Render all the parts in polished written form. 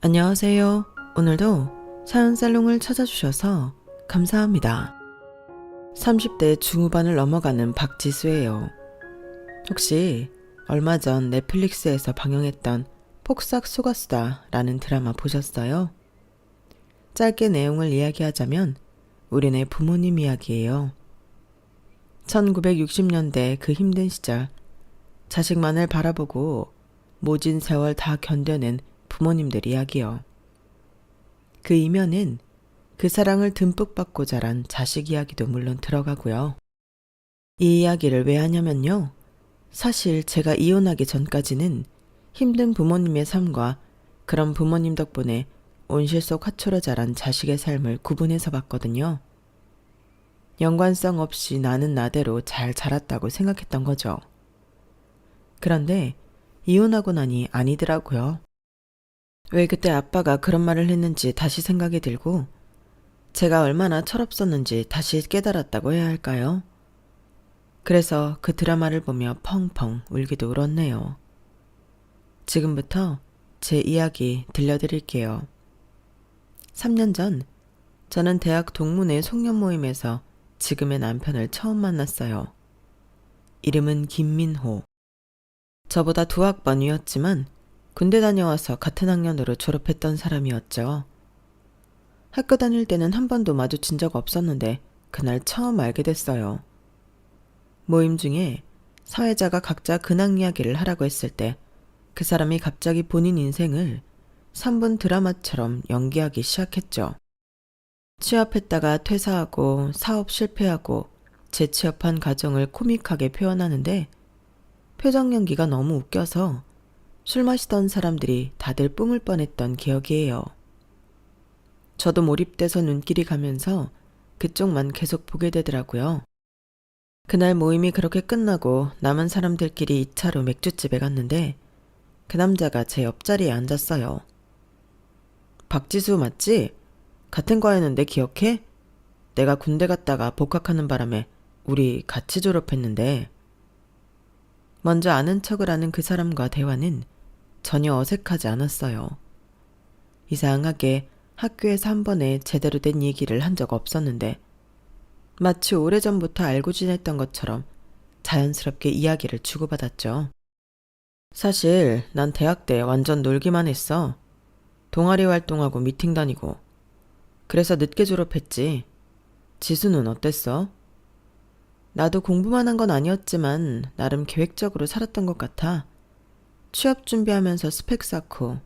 안녕하세요. 오늘도 사연살롱을 찾아주셔서 감사합니다. 30대 중후반을 넘어가는 박지수예요. 혹시 얼마 전 넷플릭스에서 방영했던 폭삭 속았수다 라는 드라마 보셨어요? 짧게 내용을 이야기하자면 우리네 부모님 이야기예요. 1960년대 그 힘든 시절 자식만을 바라보고 모진 세월 다 견뎌낸 부모님들 이야기요. 그 이면은 그 사랑을 듬뿍 받고 자란 자식 이야기도 물론 들어가고요. 이 이야기를 왜 하냐면요. 사실 제가 이혼하기 전까지는 힘든 부모님의 삶과 그런 부모님 덕분에 온실 속 화초로 자란 자식의 삶을 구분해서 봤거든요. 연관성 없이 나는 나대로 잘 자랐다고 생각했던 거죠. 그런데 이혼하고 나니 아니더라고요. 왜 그때 아빠가 그런 말을 했는지 다시 생각이 들고 제가 얼마나 철없었는지 다시 깨달았다고 해야 할까요? 그래서 그 드라마를 보며 펑펑 울기도 울었네요. 지금부터 제 이야기 들려드릴게요. 3년 전 저는 대학 동문회 송년 모임에서 지금의 남편을 처음 만났어요. 이름은 김민호. 저보다 2학번 위였지만 군대 다녀와서 같은 학년으로 졸업했던 사람이었죠. 학교 다닐 때는 한 번도 마주친 적 없었는데 그날 처음 알게 됐어요. 모임 중에 사회자가 각자 근황 이야기를 하라고 했을 때 그 사람이 갑자기 본인 인생을 3분 드라마처럼 연기하기 시작했죠. 취업했다가 퇴사하고 사업 실패하고 재취업한 가정을 코믹하게 표현하는데 표정 연기가 너무 웃겨서 술 마시던 사람들이 다들 뿜을 뻔했던 기억이에요. 저도 몰입돼서 눈길이 가면서 그쪽만 계속 보게 되더라고요. 그날 모임이 그렇게 끝나고 남은 사람들끼리 2차로 맥주집에 갔는데 그 남자가 제 옆자리에 앉았어요. 박지수 맞지? 같은 과였는데 기억해? 내가 군대 갔다가 복학하는 바람에 우리 같이 졸업했는데. 먼저 아는 척을 하는 그 사람과 대화는 전혀 어색하지 않았어요. 이상하게 학교에서 한 번에 제대로 된 얘기를 한 적 없었는데 마치 오래전부터 알고 지냈던 것처럼 자연스럽게 이야기를 주고받았죠. 사실 난 대학 때 완전 놀기만 했어. 동아리 활동하고 미팅 다니고. 그래서 늦게 졸업했지. 지수는 어땠어? 나도 공부만 한 건 아니었지만 나름 계획적으로 살았던 것 같아. 취업 준비하면서 스펙 쌓고.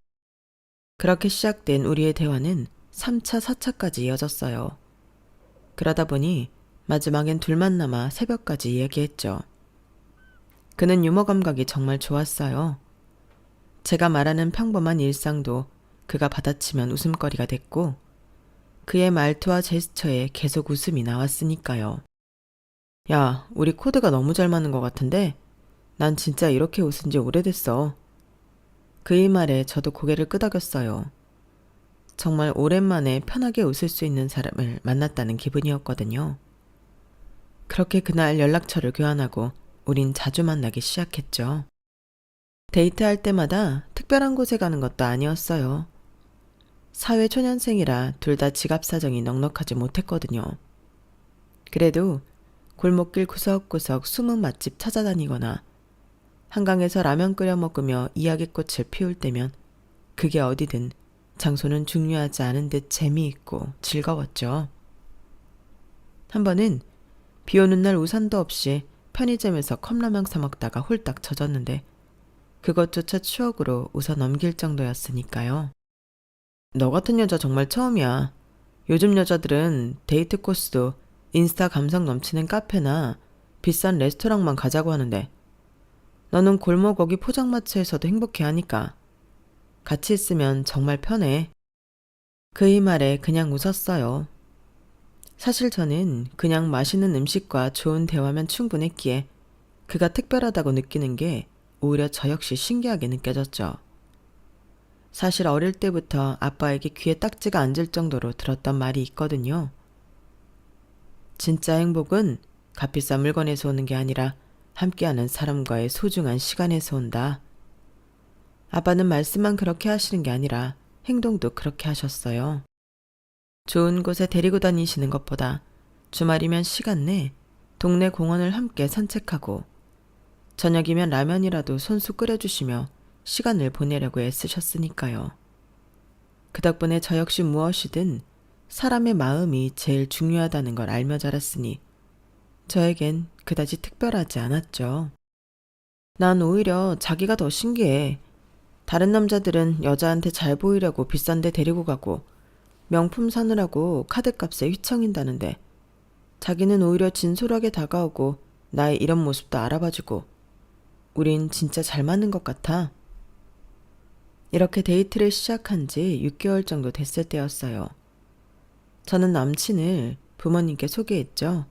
그렇게 시작된 우리의 대화는 3차, 4차까지 이어졌어요. 그러다 보니 마지막엔 둘만 남아 새벽까지 이야기했죠. 그는 유머 감각이 정말 좋았어요. 제가 말하는 평범한 일상도 그가 받아치면 웃음거리가 됐고 그의 말투와 제스처에 계속 웃음이 나왔으니까요. 야, 우리 코드가 너무 잘 맞는 것 같은데 난 진짜 이렇게 웃은 지 오래됐어. 그의 말에 저도 고개를 끄덕였어요. 정말 오랜만에 편하게 웃을 수 있는 사람을 만났다는 기분이었거든요. 그렇게 그날 연락처를 교환하고 우린 자주 만나기 시작했죠. 데이트할 때마다 특별한 곳에 가는 것도 아니었어요. 사회 초년생이라 둘 다 지갑 사정이 넉넉하지 못했거든요. 그래도 골목길 구석구석 숨은 맛집 찾아다니거나 한강에서 라면 끓여 먹으며 이야기꽃을 피울 때면 그게 어디든 장소는 중요하지 않은 듯 재미있고 즐거웠죠. 한 번은 비 오는 날 우산도 없이 편의점에서 컵라면 사 먹다가 홀딱 젖었는데 그것조차 추억으로 웃어 넘길 정도였으니까요. 너 같은 여자 정말 처음이야. 요즘 여자들은 데이트 코스도 인스타 감성 넘치는 카페나 비싼 레스토랑만 가자고 하는데 너는 골목 어기 포장마차에서도 행복해하니까 같이 있으면 정말 편해. 그의 말에 그냥 웃었어요. 사실 저는 그냥 맛있는 음식과 좋은 대화면 충분했기에 그가 특별하다고 느끼는 게 오히려 저 역시 신기하게 느껴졌죠. 사실 어릴 때부터 아빠에게 귀에 딱지가 앉을 정도로 들었던 말이 있거든요. 진짜 행복은 값비싼 물건에서 오는 게 아니라 함께하는 사람과의 소중한 시간에서 온다. 아빠는 말씀만 그렇게 하시는 게 아니라 행동도 그렇게 하셨어요. 좋은 곳에 데리고 다니시는 것보다 주말이면 시간 내 동네 공원을 함께 산책하고 저녁이면 라면이라도 손수 끓여주시며 시간을 보내려고 애쓰셨으니까요. 그 덕분에 저 역시 무엇이든 사람의 마음이 제일 중요하다는 걸 알며 자랐으니 저에겐 그다지 특별하지 않았죠. 난 오히려 자기가 더 신기해. 다른 남자들은 여자한테 잘 보이려고 비싼 데 데리고 가고 명품 사느라고 카드값에 휘청인다는데 자기는 오히려 진솔하게 다가오고 나의 이런 모습도 알아봐주고 우린 진짜 잘 맞는 것 같아. 이렇게 데이트를 시작한 지 6개월 정도 됐을 때였어요. 저는 남친을 부모님께 소개했죠.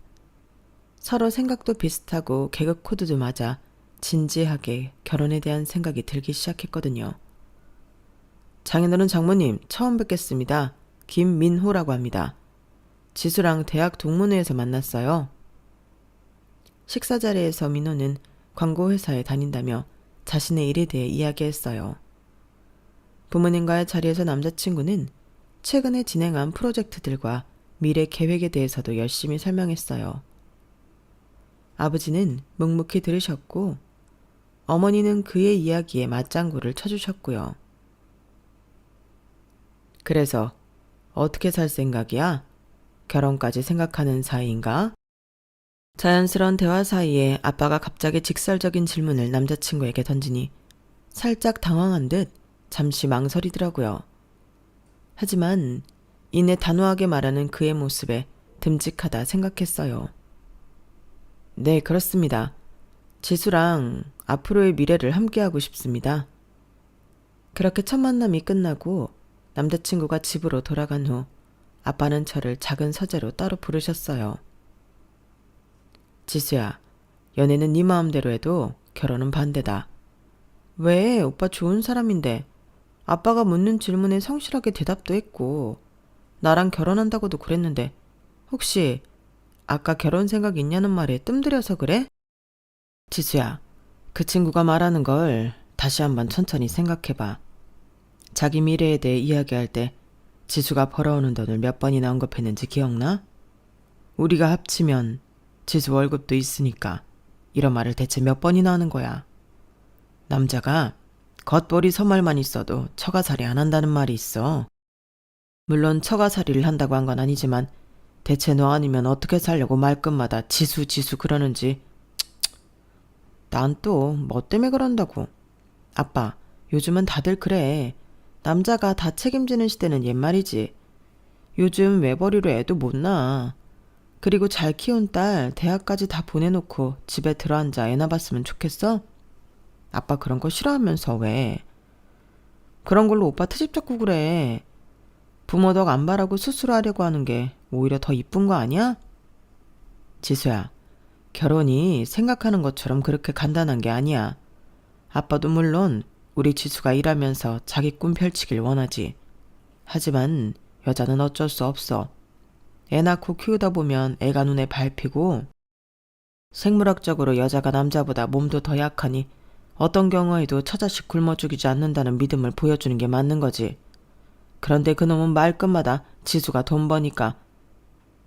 서로 생각도 비슷하고 계급 코드도 맞아 진지하게 결혼에 대한 생각이 들기 시작했거든요. 장인어른 장모님 처음 뵙겠습니다. 김민호라고 합니다. 지수랑 대학 동문회에서 만났어요. 식사 자리에서 민호는 광고회사에 다닌다며 자신의 일에 대해 이야기했어요. 부모님과의 자리에서 남자친구는 최근에 진행한 프로젝트들과 미래 계획에 대해서도 열심히 설명했어요. 아버지는 묵묵히 들으셨고 어머니는 그의 이야기에 맞장구를 쳐주셨고요. 그래서 어떻게 살 생각이야? 결혼까지 생각하는 사이인가? 자연스러운 대화 사이에 아빠가 갑자기 직설적인 질문을 남자친구에게 던지니 살짝 당황한 듯 잠시 망설이더라고요. 하지만 이내 단호하게 말하는 그의 모습에 듬직하다 생각했어요. 네, 그렇습니다. 지수랑 앞으로의 미래를 함께하고 싶습니다. 그렇게 첫 만남이 끝나고 남자친구가 집으로 돌아간 후 아빠는 저를 작은 서재로 따로 부르셨어요. 지수야, 연애는 네 마음대로 해도 결혼은 반대다. 왜? 오빠 좋은 사람인데. 아빠가 묻는 질문에 성실하게 대답도 했고 나랑 결혼한다고도 그랬는데 혹시 아까 결혼 생각 있냐는 말에 뜸들여서 그래? 지수야, 그 친구가 말하는 걸 다시 한번 천천히 생각해봐. 자기 미래에 대해 이야기할 때 지수가 벌어오는 돈을 몇 번이나 언급했는지 기억나? 우리가 합치면 지수 월급도 있으니까 이런 말을 대체 몇 번이나 하는 거야. 남자가 겉벌이 서말만 있어도 처가살이 안 한다는 말이 있어. 물론 처가살이를 한다고 한 건 아니지만 대체 너 아니면 어떻게 살려고 말끝마다 지수 지수 그러는지. 난 또 뭐 때문에 그런다고. 아빠, 요즘은 다들 그래. 남자가 다 책임지는 시대는 옛말이지. 요즘 외벌이로 애도 못 낳아. 그리고 잘 키운 딸 대학까지 다 보내놓고 집에 들어앉아 애나 봤으면 좋겠어? 아빠 그런 거 싫어하면서 왜? 그런 걸로 오빠 트집 잡고 그래. 부모 덕 안 바라고 수술하려고 하는 게 오히려 더 이쁜 거 아니야? 지수야, 결혼이 생각하는 것처럼 그렇게 간단한 게 아니야. 아빠도 물론 우리 지수가 일하면서 자기 꿈 펼치길 원하지. 하지만 여자는 어쩔 수 없어. 애 낳고 키우다 보면 애가 눈에 밟히고 생물학적으로 여자가 남자보다 몸도 더 약하니 어떤 경우에도 처자식 굶어 죽이지 않는다는 믿음을 보여주는 게 맞는 거지. 그런데 그놈은 말끝마다 지수가 돈 버니까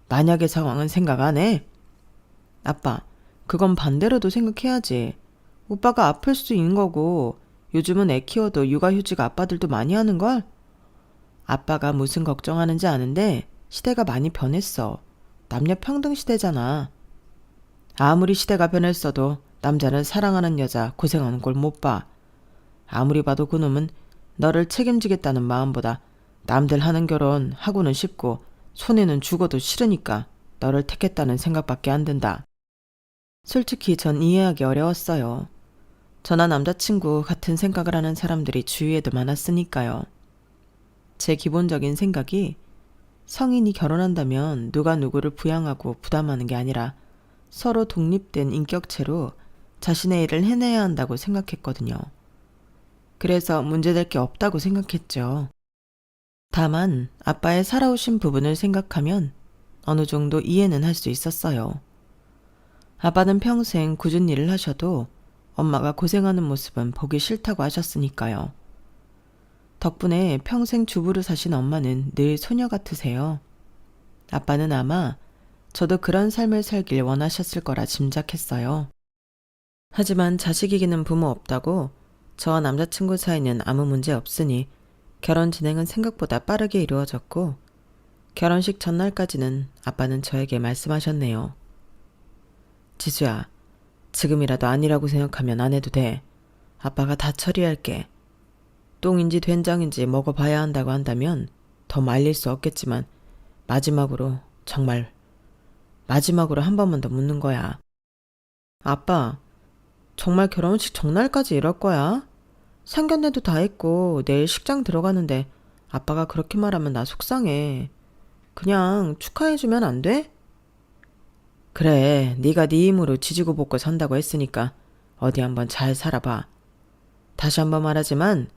만약의 상황은 생각 안 해? 아빠, 그건 반대로도 생각해야지. 오빠가 아플 수 있는 거고 요즘은 애 키워도 육아휴직 아빠들도 많이 하는걸? 아빠가 무슨 걱정하는지 아는데 시대가 많이 변했어. 남녀 평등 시대잖아. 아무리 시대가 변했어도 남자는 사랑하는 여자 고생하는 걸 못 봐. 아무리 봐도 그놈은 너를 책임지겠다는 마음보다 남들 하는 결혼 하고는 싶고 손해는 죽어도 싫으니까 너를 택했다는 생각밖에 안 든다. 솔직히 전 이해하기 어려웠어요. 저나 남자친구 같은 생각을 하는 사람들이 주위에도 많았으니까요. 제 기본적인 생각이 성인이 결혼한다면 누가 누구를 부양하고 부담하는 게 아니라 서로 독립된 인격체로 자신의 일을 해내야 한다고 생각했거든요. 그래서 문제될 게 없다고 생각했죠. 다만 아빠의 살아오신 부분을 생각하면 어느 정도 이해는 할 수 있었어요. 아빠는 평생 굳은 일을 하셔도 엄마가 고생하는 모습은 보기 싫다고 하셨으니까요. 덕분에 평생 주부로 사신 엄마는 늘 소녀 같으세요. 아빠는 아마 저도 그런 삶을 살길 원하셨을 거라 짐작했어요. 하지만 자식 이기는 부모 없다고 저와 남자친구 사이는 아무 문제 없으니 결혼 진행은 생각보다 빠르게 이루어졌고 결혼식 전날까지는 아빠는 저에게 말씀하셨네요. 지수야, 지금이라도 아니라고 생각하면 안 해도 돼. 아빠가 다 처리할게. 똥인지 된장인지 먹어봐야 한다고 한다면 더 말릴 수 없겠지만 마지막으로, 정말 마지막으로 한 번만 더 묻는 거야. 아빠, 정말 결혼식 전날까지 이럴 거야? 상견례도 다 했고 내일 식장 들어가는데 아빠가 그렇게 말하면 나 속상해. 그냥 축하해주면 안 돼? 그래, 네가 네 힘으로 지지고 볶고 산다고 했으니까 어디 한번 잘 살아봐. 다시 한번 말하지만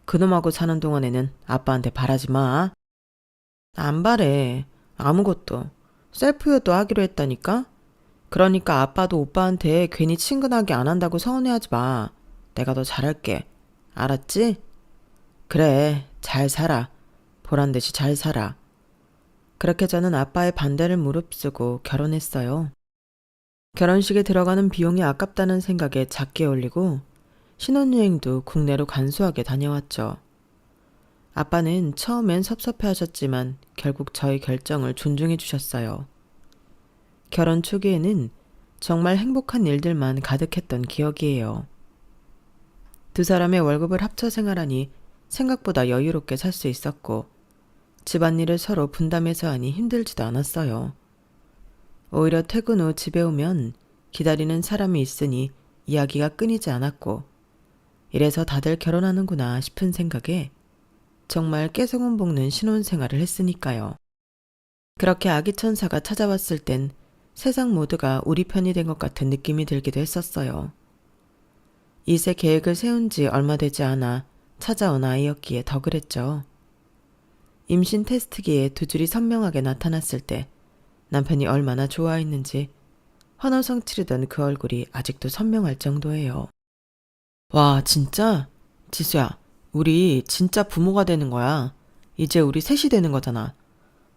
그놈하고 사는 동안에는 아빠한테 바라지 마. 안 바래. 아무것도. 셀프효도 하기로 했다니까? 그러니까 아빠도 오빠한테 괜히 친근하게 안 한다고 서운해하지 마. 내가 더 잘할게. 알았지? 그래, 잘 살아. 보란듯이 잘 살아. 그렇게 저는 아빠의 반대를 무릅쓰고 결혼했어요. 결혼식에 들어가는 비용이 아깝다는 생각에 작게 올리고 신혼여행도 국내로 간소하게 다녀왔죠. 아빠는 처음엔 섭섭해하셨지만 결국 저의 결정을 존중해 주셨어요. 결혼 초기에는 정말 행복한 일들만 가득했던 기억이에요. 두 사람의 월급을 합쳐 생활하니 생각보다 여유롭게 살 수 있었고 집안일을 서로 분담해서 하니 힘들지도 않았어요. 오히려 퇴근 후 집에 오면 기다리는 사람이 있으니 이야기가 끊이지 않았고 이래서 다들 결혼하는구나 싶은 생각에 정말 깨소금 볶는 신혼생활을 했으니까요. 그렇게 아기 천사가 찾아왔을 땐 세상 모두가 우리 편이 된 것 같은 느낌이 들기도 했었어요. 이세 계획을 세운 지 얼마 되지 않아 찾아온 아이였기에 더 그랬죠. 임신 테스트기에 두 줄이 선명하게 나타났을 때 남편이 얼마나 좋아했는지 환호성 치르던 그 얼굴이 아직도 선명할 정도예요. 와, 진짜? 지수야, 우리 진짜 부모가 되는 거야. 이제 우리 셋이 되는 거잖아.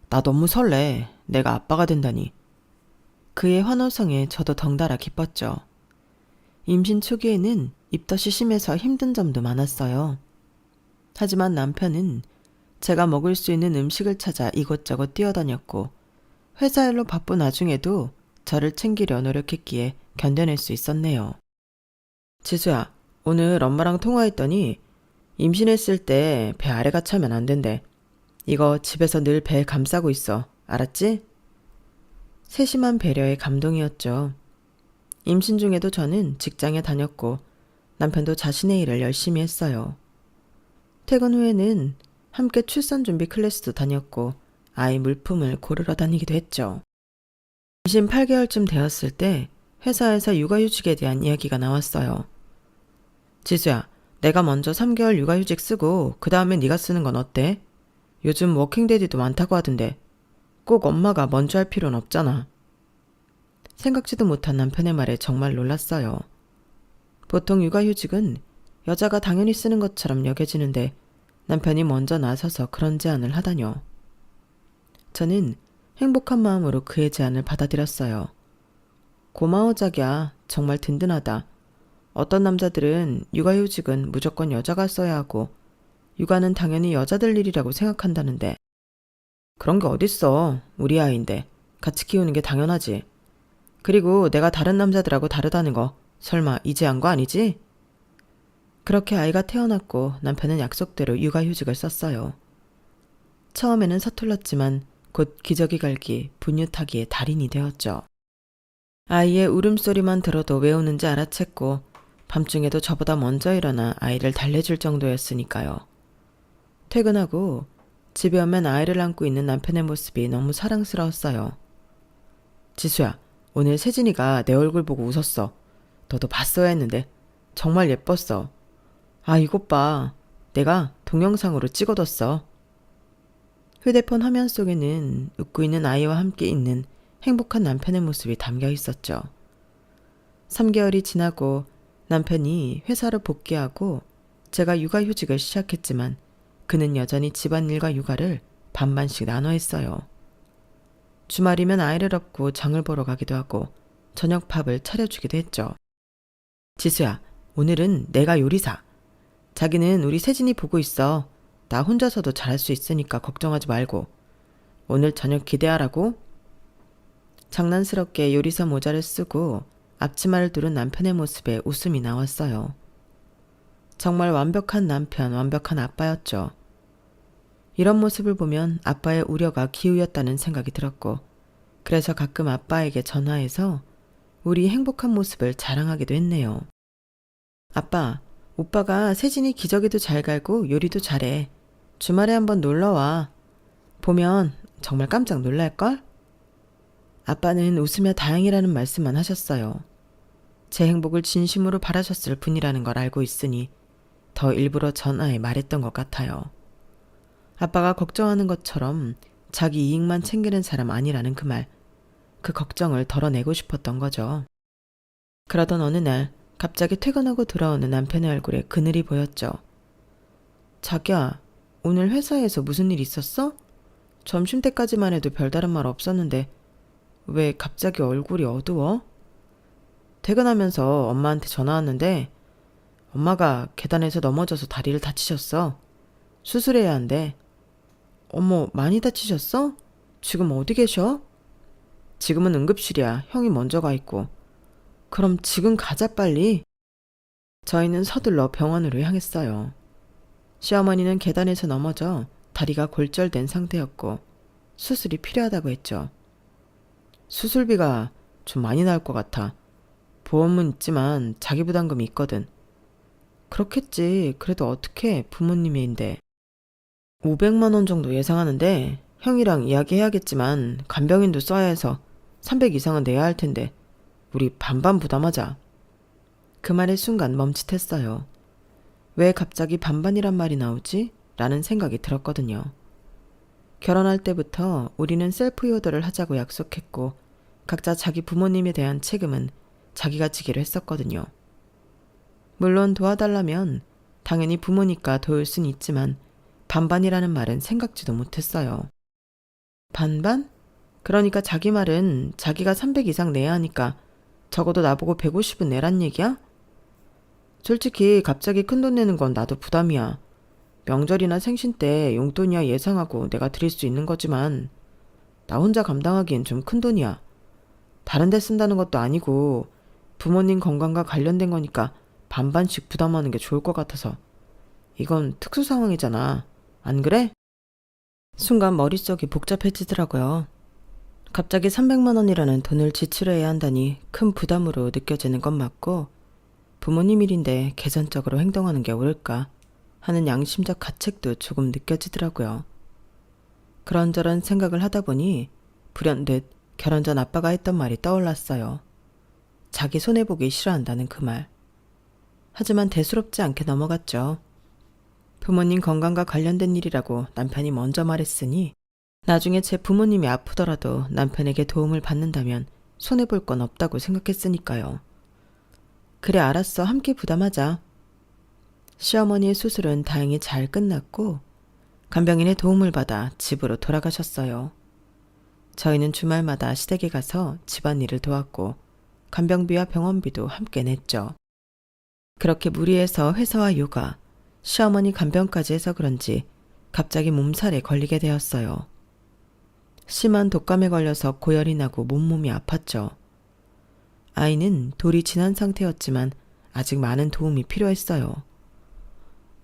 나 너무 설레. 내가 아빠가 된다니. 그의 환호성에 저도 덩달아 기뻤죠. 임신 초기에는 입덧이 심해서 힘든 점도 많았어요. 하지만 남편은 제가 먹을 수 있는 음식을 찾아 이곳저곳 뛰어다녔고 회사 일로 바쁜 와중에도 저를 챙기려 노력했기에 견뎌낼 수 있었네요. 지수야, 오늘 엄마랑 통화했더니 임신했을 때 배 아래가 차면 안 된대. 이거 집에서 늘 배 감싸고 있어. 알았지? 세심한 배려의 감동이었죠. 임신 중에도 저는 직장에 다녔고 남편도 자신의 일을 열심히 했어요. 퇴근 후에는 함께 출산 준비 클래스도 다녔고 아이 물품을 고르러 다니기도 했죠. 임신 8개월쯤 되었을 때 회사에서 육아휴직에 대한 이야기가 나왔어요. 지수야, 내가 먼저 3개월 육아휴직 쓰고 그 다음에 네가 쓰는 건 어때? 요즘 워킹데디도 많다고 하던데 꼭 엄마가 먼저 할 필요는 없잖아. 생각지도 못한 남편의 말에 정말 놀랐어요. 보통 육아휴직은 여자가 당연히 쓰는 것처럼 여겨지는데 남편이 먼저 나서서 그런 제안을 하다뇨. 저는 행복한 마음으로 그의 제안을 받아들였어요. 고마워 자기야. 정말 든든하다. 어떤 남자들은 육아휴직은 무조건 여자가 써야 하고 육아는 당연히 여자들 일이라고 생각한다는데 그런 게 어딨어. 우리 아이인데 같이 키우는 게 당연하지. 그리고 내가 다른 남자들하고 다르다는 거 설마 이제 한 거 아니지? 그렇게 아이가 태어났고 남편은 약속대로 육아휴직을 썼어요. 처음에는 서툴렀지만 곧 기저귀 갈기, 분유 타기의 달인이 되었죠. 아이의 울음소리만 들어도 왜 우는지 알아챘고 밤중에도 저보다 먼저 일어나 아이를 달래줄 정도였으니까요. 퇴근하고 집에 오면 아이를 안고 있는 남편의 모습이 너무 사랑스러웠어요. 지수야, 오늘 세진이가 내 얼굴 보고 웃었어. 너도 봤어야 했는데 정말 예뻤어. 아, 이것 봐. 내가 동영상으로 찍어뒀어. 휴대폰 화면 속에는 웃고 있는 아이와 함께 있는 행복한 남편의 모습이 담겨 있었죠. 3개월이 지나고 남편이 회사로 복귀하고 제가 육아휴직을 시작했지만 그는 여전히 집안일과 육아를 반반씩 나눠 했어요. 주말이면 아이를 업고 장을 보러 가기도 하고 저녁밥을 차려주기도 했죠. 지수야, 오늘은 내가 요리사. 자기는 우리 세진이 보고 있어. 나 혼자서도 잘할 수 있으니까 걱정하지 말고. 오늘 저녁 기대하라고. 장난스럽게 요리사 모자를 쓰고 앞치마를 두른 남편의 모습에 웃음이 나왔어요. 정말 완벽한 남편, 완벽한 아빠였죠. 이런 모습을 보면 아빠의 우려가 기우였다는 생각이 들었고, 그래서 가끔 아빠에게 전화해서 우리 행복한 모습을 자랑하기도 했네요. 아빠, 오빠가 세진이 기저귀도 잘 갈고 요리도 잘해. 주말에 한번 놀러와. 보면 정말 깜짝 놀랄걸? 아빠는 웃으며 다행이라는 말씀만 하셨어요. 제 행복을 진심으로 바라셨을 분이라는 걸 알고 있으니 더 일부러 전화에 말했던 것 같아요. 아빠가 걱정하는 것처럼 자기 이익만 챙기는 사람 아니라는 그 말, 그 걱정을 덜어내고 싶었던 거죠. 그러던 어느 날 갑자기 퇴근하고 돌아오는 남편의 얼굴에 그늘이 보였죠. 자기야, 오늘 회사에서 무슨 일 있었어? 점심때까지만 해도 별다른 말 없었는데 왜 갑자기 얼굴이 어두워? 퇴근하면서 엄마한테 전화 왔는데 엄마가 계단에서 넘어져서 다리를 다치셨어. 수술해야 한대. 어머, 많이 다치셨어? 지금 어디 계셔? 지금은 응급실이야. 형이 먼저 가 있고. 그럼 지금 가자 빨리. 저희는 서둘러 병원으로 향했어요. 시어머니는 계단에서 넘어져 다리가 골절된 상태였고 수술이 필요하다고 했죠. 수술비가 좀 많이 나올 것 같아. 보험은 있지만 자기 부담금이 있거든. 그렇겠지. 그래도 어떻게 부모님인데. 500만 원 정도 예상하는데 형이랑 이야기해야겠지만 간병인도 써야 해서 300 이상은 내야 할 텐데 우리 반반 부담하자. 그 말의 순간 멈칫했어요. 왜 갑자기 반반이란 말이 나오지? 라는 생각이 들었거든요. 결혼할 때부터 우리는 셀프 효도를 하자고 약속했고 각자 자기 부모님에 대한 책임은 자기가 지기로 했었거든요. 물론 도와달라면 당연히 부모니까 도울 순 있지만 반반이라는 말은 생각지도 못했어요. 반반? 그러니까 자기 말은 자기가 300 이상 내야 하니까 적어도 나보고 150은 내란 얘기야? 솔직히 갑자기 큰돈 내는 건 나도 부담이야. 명절이나 생신 때 용돈이야 예상하고 내가 드릴 수 있는 거지만 나 혼자 감당하기엔 좀 큰돈이야. 다른 데 쓴다는 것도 아니고 부모님 건강과 관련된 거니까 반반씩 부담하는 게 좋을 것 같아서. 이건 특수 상황이잖아. 안 그래? 순간 머릿속이 복잡해지더라고요. 갑자기 300만 원이라는 돈을 지출해야 한다니 큰 부담으로 느껴지는 건 맞고 부모님 일인데 계산적으로 행동하는 게 옳을까 하는 양심적 가책도 조금 느껴지더라고요. 그런저런 생각을 하다 보니 불현듯 결혼 전 아빠가 했던 말이 떠올랐어요. 자기 손해보기 싫어한다는 그 말. 하지만 대수롭지 않게 넘어갔죠. 부모님 건강과 관련된 일이라고 남편이 먼저 말했으니 나중에 제 부모님이 아프더라도 남편에게 도움을 받는다면 손해볼 건 없다고 생각했으니까요. 그래 알았어. 함께 부담하자. 시어머니의 수술은 다행히 잘 끝났고 간병인의 도움을 받아 집으로 돌아가셨어요. 저희는 주말마다 시댁에 가서 집안일을 도왔고 간병비와 병원비도 함께 냈죠. 그렇게 무리해서 회사와 육아, 시어머니 간병까지 해서 그런지 갑자기 몸살에 걸리게 되었어요. 심한 독감에 걸려서 고열이 나고 몸몸이 아팠죠. 아이는 돌이 지난 상태였지만 아직 많은 도움이 필요했어요.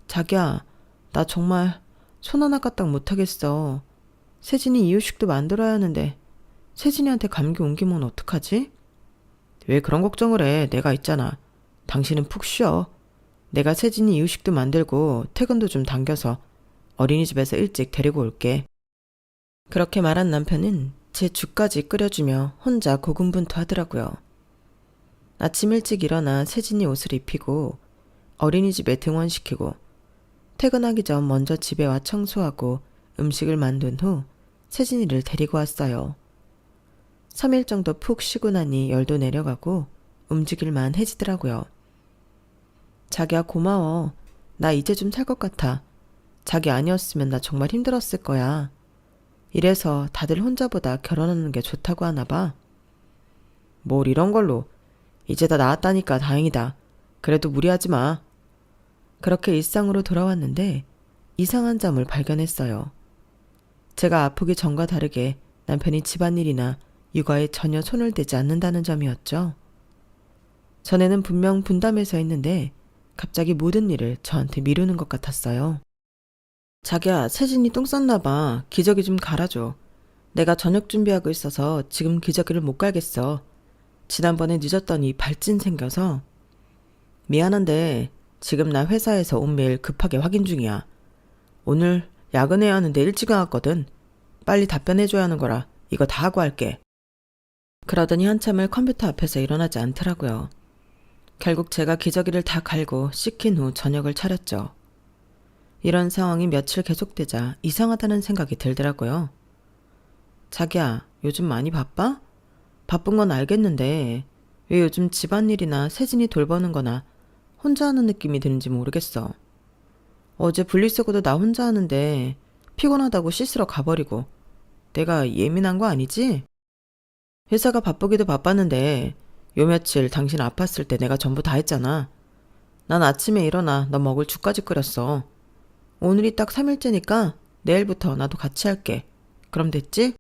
자기야, 나 정말 손 하나 까딱 못하겠어. 세진이 이유식도 만들어야 하는데 세진이한테 감기 옮기면 어떡하지? 왜 그런 걱정을 해? 내가 있잖아. 당신은 푹 쉬어. 내가 세진이 이유식도 만들고 퇴근도 좀 당겨서 어린이집에서 일찍 데리고 올게. 그렇게 말한 남편은 제 죽까지 끓여주며 혼자 고군분투하더라고요. 아침 일찍 일어나 세진이 옷을 입히고 어린이집에 등원시키고 퇴근하기 전 먼저 집에 와 청소하고 음식을 만든 후 세진이를 데리고 왔어요. 3일 정도 푹 쉬고 나니 열도 내려가고 움직일만 해지더라고요. 자기야 고마워. 나 이제 좀 살 것 같아. 자기 아니었으면 나 정말 힘들었을 거야. 이래서 다들 혼자보다 결혼하는 게 좋다고 하나 봐. 뭘 이런 걸로. 이제 다 나았다니까 다행이다. 그래도 무리하지 마. 그렇게 일상으로 돌아왔는데 이상한 점을 발견했어요. 제가 아프기 전과 다르게 남편이 집안일이나 육아에 전혀 손을 대지 않는다는 점이었죠. 전에는 분명 분담해서 했는데 갑자기 모든 일을 저한테 미루는 것 같았어요. 자기야, 세진이 똥 쌌나 봐. 기저귀 좀 갈아줘. 내가 저녁 준비하고 있어서 지금 기저귀를 못 갈겠어. 지난번에 늦었더니 발진 생겨서. 미안한데 지금 나 회사에서 온 메일 급하게 확인 중이야. 오늘 야근해야 하는데 일찍 나왔거든. 빨리 답변해줘야 하는 거라 이거 다 하고 할게. 그러더니 한참을 컴퓨터 앞에서 일어나지 않더라고요. 결국 제가 기저귀를 다 갈고 씻긴 후 저녁을 차렸죠. 이런 상황이 며칠 계속되자 이상하다는 생각이 들더라고요. 자기야, 요즘 많이 바빠? 바쁜 건 알겠는데 왜 요즘 집안일이나 세진이 돌보는 거나 혼자 하는 느낌이 드는지 모르겠어. 어제 분리수거도 나 혼자 하는데 피곤하다고 씻으러 가버리고. 내가 예민한 거 아니지? 회사가 바쁘기도 바빴는데 요 며칠 당신 아팠을 때 내가 전부 다 했잖아. 난 아침에 일어나 너 먹을 죽까지 끓였어. 오늘이 딱 3일째니까 내일부터 나도 같이 할게. 그럼 됐지?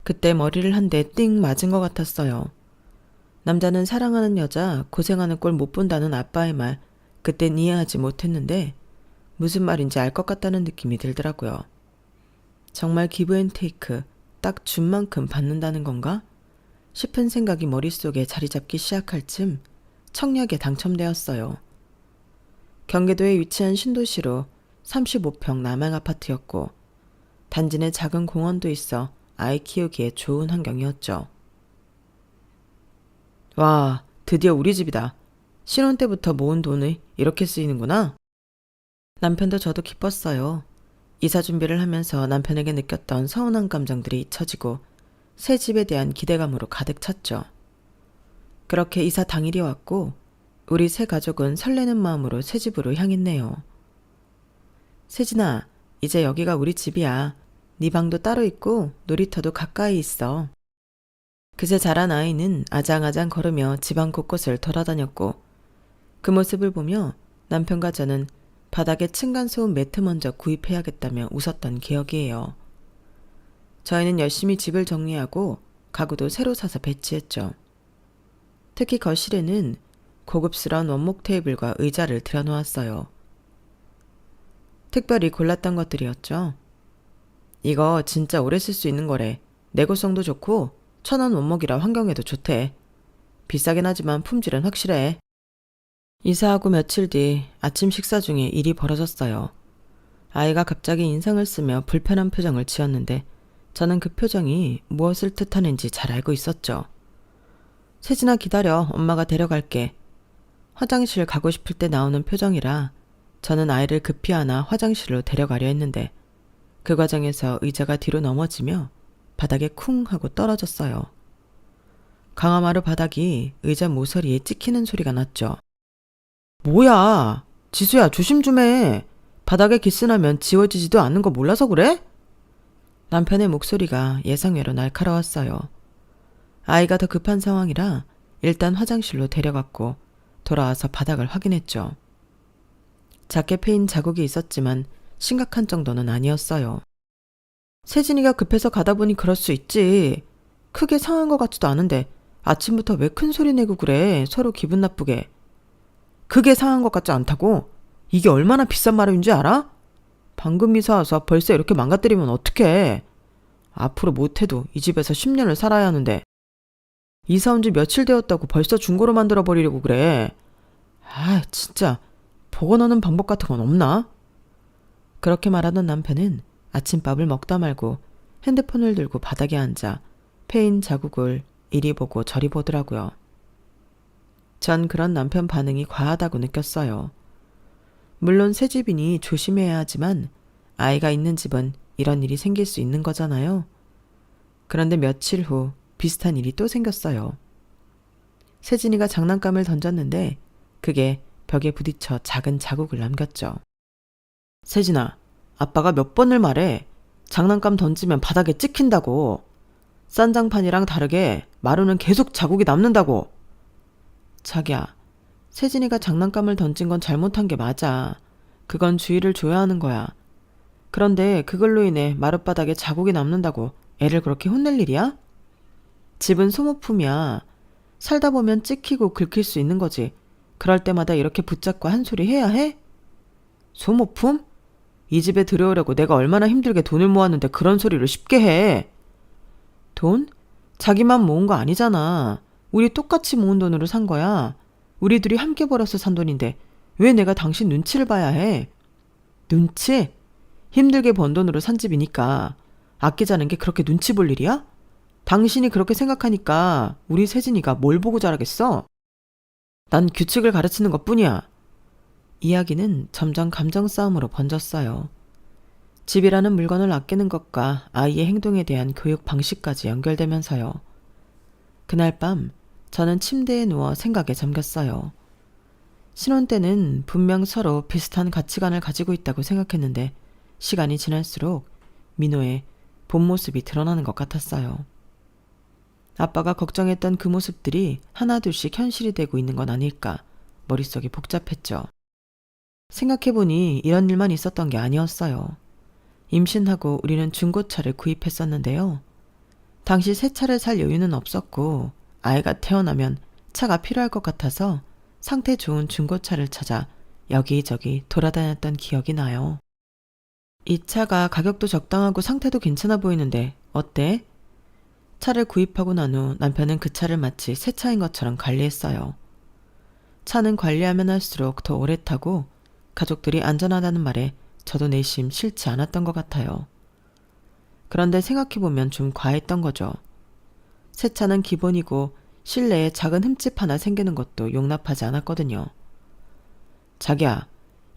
그때 머리를 한 대 띵 맞은 것 같았어요. 남자는 사랑하는 여자 고생하는 꼴 못 본다는 아빠의 말 그땐 이해하지 못했는데 무슨 말인지 알 것 같다는 느낌이 들더라고요. 정말 기브앤테이크 딱 준 만큼 받는다는 건가? 싶은 생각이 머릿속에 자리 잡기 시작할 즈음 청약에 당첨되었어요. 경기도에 위치한 신도시로 35평 남양 아파트였고 단지 내 작은 공원도 있어 아이 키우기에 좋은 환경이었죠. 와, 드디어 우리 집이다. 신혼 때부터 모은 돈이 이렇게 쓰이는구나. 남편도 저도 기뻤어요. 이사 준비를 하면서 남편에게 느꼈던 서운한 감정들이 잊혀지고 새 집에 대한 기대감으로 가득 찼죠. 그렇게 이사 당일이 왔고 우리 새 가족은 설레는 마음으로 새 집으로 향했네요. 세진아, 이제 여기가 우리 집이야. 네 방도 따로 있고 놀이터도 가까이 있어. 그새 자란 아이는 아장아장 걸으며 집안 곳곳을 돌아다녔고 그 모습을 보며 남편과 저는 바닥에 층간소음 매트 먼저 구입해야겠다며 웃었던 기억이에요. 저희는 열심히 집을 정리하고 가구도 새로 사서 배치했죠. 특히 거실에는 고급스러운 원목 테이블과 의자를 들여놓았어요. 특별히 골랐던 것들이었죠. 이거 진짜 오래 쓸 수 있는 거래. 내구성도 좋고 1,000원 원목이라 환경에도 좋대. 비싸긴 하지만 품질은 확실해. 이사하고 며칠 뒤 아침 식사 중에 일이 벌어졌어요. 아이가 갑자기 인상을 쓰며 불편한 표정을 지었는데 저는 그 표정이 무엇을 뜻하는지 잘 알고 있었죠. 세진아 기다려. 엄마가 데려갈게. 화장실 가고 싶을 때 나오는 표정이라 저는 아이를 급히 안아 화장실로 데려가려 했는데 그 과정에서 의자가 뒤로 넘어지며 바닥에 쿵 하고 떨어졌어요. 강화마루 바닥이 의자 모서리에 찍히는 소리가 났죠. 뭐야? 지수야, 조심 좀 해. 바닥에 기스나면 지워지지도 않는 거 몰라서 그래? 남편의 목소리가 예상외로 날카로웠어요. 아이가 더 급한 상황이라 일단 화장실로 데려갔고 돌아와서 바닥을 확인했죠. 작게 패인 자국이 있었지만 심각한 정도는 아니었어요. 세진이가 급해서 가다 보니 그럴 수 있지. 크게 상한 것 같지도 않은데 아침부터 왜 큰 소리 내고 그래. 서로 기분 나쁘게. 그게 상한 것 같지 않다고? 이게 얼마나 비싼 마루인지 알아? 방금 이사 와서 벌써 이렇게 망가뜨리면 어떡해. 앞으로 못해도 이 집에서 10년을 살아야 하는데 이사 온 지 며칠 되었다고 벌써 중고로 만들어버리려고 그래. 아, 진짜 복원하는 방법 같은 건 없나? 그렇게 말하던 남편은 아침밥을 먹다 말고 핸드폰을 들고 바닥에 앉아 패인 자국을 이리 보고 저리 보더라고요. 전 그런 남편 반응이 과하다고 느꼈어요. 물론 새 집이니 조심해야 하지만 아이가 있는 집은 이런 일이 생길 수 있는 거잖아요. 그런데 며칠 후 비슷한 일이 또 생겼어요. 세진이가 장난감을 던졌는데 그게 벽에 부딪혀 작은 자국을 남겼죠. 세진아, 아빠가 몇 번을 말해. 장난감 던지면 바닥에 찍힌다고. 싼장판이랑 다르게 마루는 계속 자국이 남는다고. 자기야, 세진이가 장난감을 던진 건 잘못한 게 맞아. 그건 주의를 줘야 하는 거야. 그런데 그걸로 인해 마룻바닥에 자국이 남는다고 애를 그렇게 혼낼 일이야? 집은 소모품이야. 살다 보면 찍히고 긁힐 수 있는 거지. 그럴 때마다 이렇게 붙잡고 한 소리 해야 해? 소모품? 이 집에 들여오려고 내가 얼마나 힘들게 돈을 모았는데 그런 소리를 쉽게 해. 돈? 자기만 모은 거 아니잖아. 우리 똑같이 모은 돈으로 산 거야. 우리 둘이 함께 벌어서 산 돈인데 왜 내가 당신 눈치를 봐야 해? 눈치? 힘들게 번 돈으로 산 집이니까 아끼자는 게 그렇게 눈치 볼 일이야? 당신이 그렇게 생각하니까 우리 세진이가 뭘 보고 자라겠어? 난 규칙을 가르치는 것뿐이야. 이야기는 점점 감정 싸움으로 번졌어요. 집이라는 물건을 아끼는 것과 아이의 행동에 대한 교육 방식까지 연결되면서요. 그날 밤 저는 침대에 누워 생각에 잠겼어요. 신혼 때는 분명 서로 비슷한 가치관을 가지고 있다고 생각했는데 시간이 지날수록 민호의 본 모습이 드러나는 것 같았어요. 아빠가 걱정했던 그 모습들이 하나둘씩 현실이 되고 있는 건 아닐까 머릿속이 복잡했죠. 생각해보니 이런 일만 있었던 게 아니었어요. 임신하고 우리는 중고차를 구입했었는데요. 당시 새 차를 살 여유는 없었고 아이가 태어나면 차가 필요할 것 같아서 상태 좋은 중고차를 찾아 여기저기 돌아다녔던 기억이 나요. 이 차가 가격도 적당하고 상태도 괜찮아 보이는데 어때? 차를 구입하고 난 후 남편은 그 차를 마치 새 차인 것처럼 관리했어요. 차는 관리하면 할수록 더 오래 타고 가족들이 안전하다는 말에 저도 내심 싫지 않았던 것 같아요. 그런데 생각해보면 좀 과했던 거죠. 새 차는 기본이고 실내에 작은 흠집 하나 생기는 것도 용납하지 않았거든요. 자기야,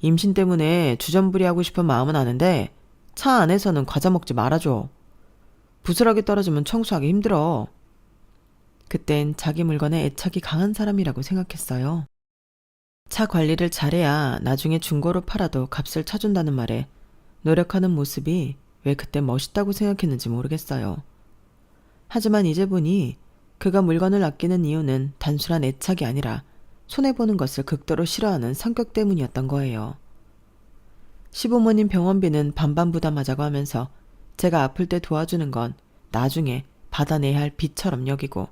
임신 때문에 주전부리하고 싶은 마음은 아는데 차 안에서는 과자 먹지 말아줘. 부스러기 떨어지면 청소하기 힘들어. 그땐 자기 물건에 애착이 강한 사람이라고 생각했어요. 차 관리를 잘해야 나중에 중고로 팔아도 값을 쳐준다는 말에 노력하는 모습이 왜 그때 멋있다고 생각했는지 모르겠어요. 하지만 이제 보니 그가 물건을 아끼는 이유는 단순한 애착이 아니라 손해보는 것을 극도로 싫어하는 성격 때문이었던 거예요. 시부모님 병원비는 반반 부담하자고 하면서 제가 아플 때 도와주는 건 나중에 받아내야 할 빚처럼 여기고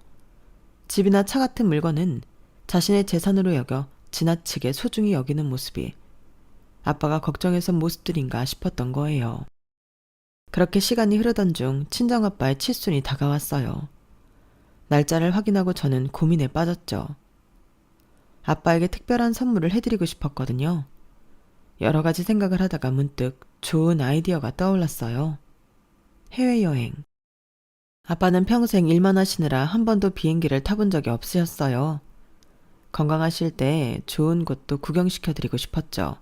집이나 차 같은 물건은 자신의 재산으로 여겨 지나치게 소중히 여기는 모습이 아빠가 걱정해서 모습들인가 싶었던 거예요. 그렇게 시간이 흐르던 중 친정아빠의 칠순이 다가왔어요. 날짜를 확인하고 저는 고민에 빠졌죠. 아빠에게 특별한 선물을 해드리고 싶었거든요. 여러 가지 생각을 하다가 문득 좋은 아이디어가 떠올랐어요. 해외여행. 아빠는 평생 일만 하시느라 한 번도 비행기를 타본 적이 없으셨어요. 건강하실 때 좋은 곳도 구경시켜드리고 싶었죠.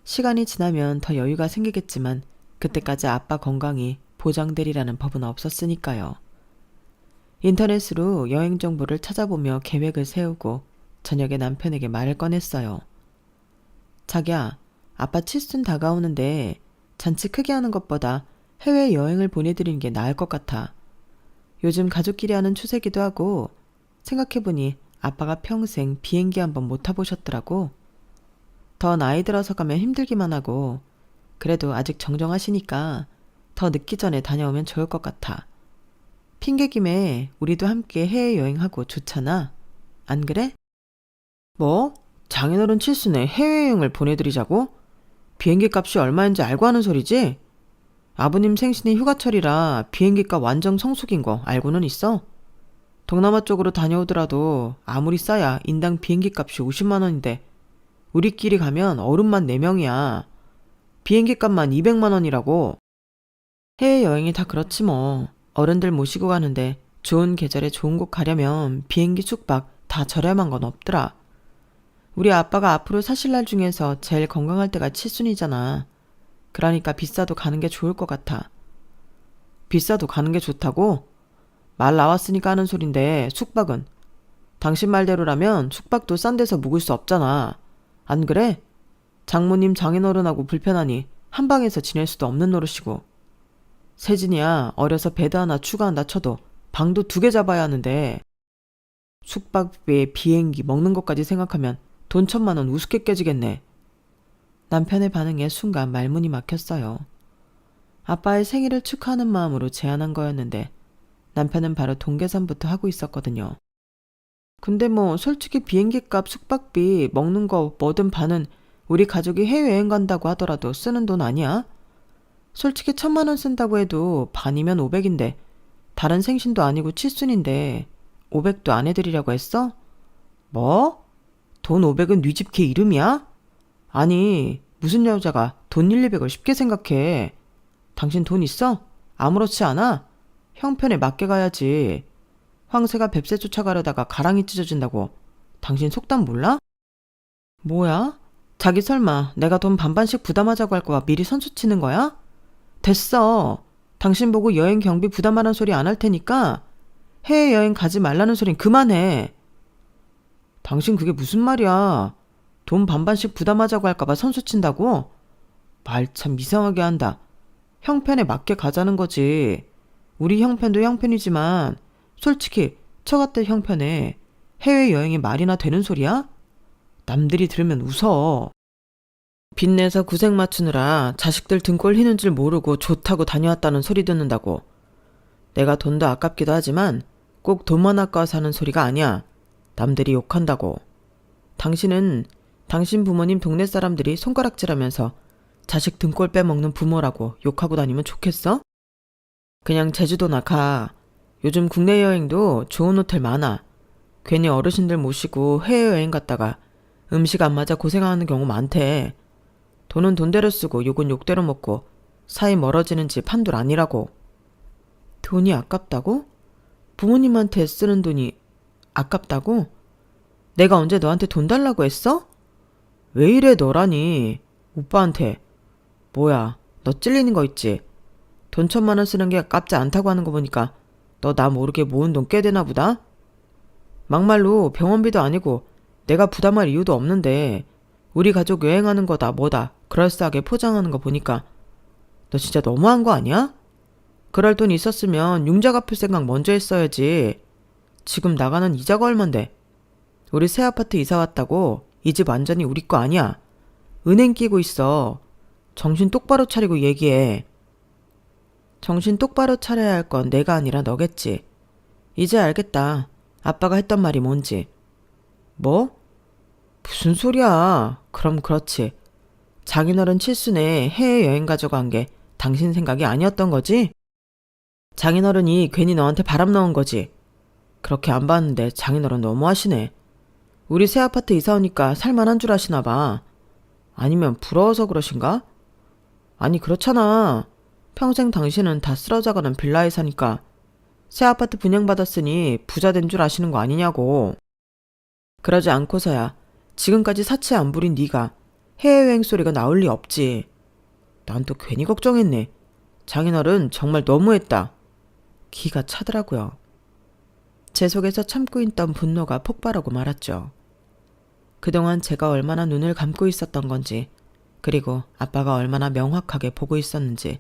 시간이 지나면 더 여유가 생기겠지만 그때까지 아빠 건강이 보장되리라는 법은 없었으니까요. 인터넷으로 여행 정보를 찾아보며 계획을 세우고 저녁에 남편에게 말을 꺼냈어요. 자기야, 아빠 칠순 다가오는데 잔치 크게 하는 것보다 해외여행을 보내드리는 게 나을 것 같아. 요즘 가족끼리 하는 추세기도 하고 생각해보니 아빠가 평생 비행기 한번 못 타보셨더라고. 더 나이 들어서 가면 힘들기만 하고 그래도 아직 정정하시니까 더 늦기 전에 다녀오면 좋을 것 같아. 핑계김에 우리도 함께 해외여행하고 좋잖아. 안 그래? 뭐? 장인어른 칠순에 해외여행을 보내드리자고? 비행기 값이 얼마인지 알고 하는 소리지? 아버님 생신이 휴가철이라 비행기값 완전 성수기인 거 알고는 있어? 동남아 쪽으로 다녀오더라도 아무리 싸야 인당 비행기 값이 50만 원인데 우리끼리 가면 어른만 4명이야. 비행기 값만 200만 원이라고. 해외여행이 다 그렇지 뭐. 어른들 모시고 가는데 좋은 계절에 좋은 곳 가려면 비행기 숙박 다 저렴한 건 없더라. 우리 아빠가 앞으로 사실 날 중에서 제일 건강할 때가 칠순이잖아. 그러니까 비싸도 가는 게 좋을 것 같아. 비싸도 가는 게 좋다고? 말 나왔으니까 하는 소린데 숙박은? 당신 말대로라면 숙박도 싼 데서 묵을 수 없잖아. 안 그래? 장모님 장인어른하고 불편하니 한 방에서 지낼 수도 없는 노릇이고. 세진이야, 어려서 베드 하나 추가한다 쳐도 방도 2개 잡아야 하는데 숙박비에 비행기 먹는 것까지 생각하면 돈 1,000만 원 우습게 깨지겠네. 남편의 반응에 순간 말문이 막혔어요. 아빠의 생일을 축하하는 마음으로 제안한 거였는데 남편은 바로 돈 계산부터 하고 있었거든요. 근데 뭐 솔직히 비행기값, 숙박비, 먹는 거 뭐든 반은 우리 가족이 해외여행 간다고 하더라도 쓰는 돈 아니야? 솔직히 1,000만 원 쓴다고 해도 반이면 500인데 다른 생신도 아니고 칠순인데 500도 안 해드리려고 했어? 뭐? 돈 500은 네 집 걔 이름이야? 아니, 무슨 여자가 돈 1, 200을 쉽게 생각해. 당신 돈 있어? 아무렇지 않아? 형편에 맞게 가야지. 황새가 뱁새 쫓아가려다가 가랑이 찢어진다고. 당신 속담 몰라? 뭐야? 자기 설마 내가 돈 반반씩 부담하자고 할거봐 미리 선수 치는 거야? 됐어. 당신 보고 여행 경비 부담하라는 소리 안 할 테니까 해외여행 가지 말라는 소린 그만해. 당신 그게 무슨 말이야. 돈 반반씩 부담하자고 할까봐 선수 친다고? 말 참 이상하게 한다. 형편에 맞게 가자는 거지. 우리 형편도 형편이지만 솔직히 처갓댁 형편에 해외여행이 말이나 되는 소리야? 남들이 들으면 웃어. 빚내서 구색 맞추느라 자식들 등골 휘는 줄 모르고 좋다고 다녀왔다는 소리 듣는다고. 내가 돈도 아깝기도 하지만 꼭 돈만 아까워서 하는 소리가 아니야. 남들이 욕한다고. 당신은 당신 부모님 동네 사람들이 손가락질하면서 자식 등골 빼먹는 부모라고 욕하고 다니면 좋겠어? 그냥 제주도나 가. 요즘 국내 여행도 좋은 호텔 많아. 괜히 어르신들 모시고 해외여행 갔다가 음식 안 맞아 고생하는 경우 많대. 돈은 돈대로 쓰고 욕은 욕대로 먹고 사이 멀어지는 집 한둘 아니라고. 돈이 아깝다고? 부모님한테 쓰는 돈이 아깝다고? 내가 언제 너한테 돈 달라고 했어? 왜 이래 너라니. 오빠한테. 뭐야, 너 찔리는 거 있지? 돈 1,000만 원 쓰는 게 아깝지 않다고 하는 거 보니까 너 나 모르게 모은 돈 꽤 되나 보다? 막말로 병원비도 아니고 내가 부담할 이유도 없는데 우리 가족 여행하는 거다 뭐다 그럴싸하게 포장하는 거 보니까 너 진짜 너무한 거 아니야? 그럴 돈 있었으면 융자 갚을 생각 먼저 했어야지. 지금 나가는 이자가 얼만데. 우리 새 아파트 이사 왔다고 이 집 완전히 우리 거 아니야. 은행 끼고 있어. 정신 똑바로 차리고 얘기해. 정신 똑바로 차려야 할 건 내가 아니라 너겠지. 이제 알겠다. 아빠가 했던 말이 뭔지. 뭐? 무슨 소리야. 그럼 그렇지. 장인어른 칠순에 해외여행 가져간 게 당신 생각이 아니었던 거지? 장인어른이 괜히 너한테 바람 넣은 거지. 그렇게 안 봤는데 장인어른 너무하시네. 우리 새 아파트 이사 오니까 살만한 줄 아시나 봐. 아니면 부러워서 그러신가? 아니 그렇잖아. 평생 당신은 다 쓰러져가는 빌라에 사니까 새 아파트 분양받았으니 부자 된 줄 아시는 거 아니냐고. 그러지 않고서야 지금까지 사치 안 부린 네가 해외여행 소리가 나올 리 없지. 난 또 괜히 걱정했네. 장인어른 정말 너무했다. 기가 차더라고요. 제 속에서 참고 있던 분노가 폭발하고 말았죠. 그동안 제가 얼마나 눈을 감고 있었던 건지, 그리고 아빠가 얼마나 명확하게 보고 있었는지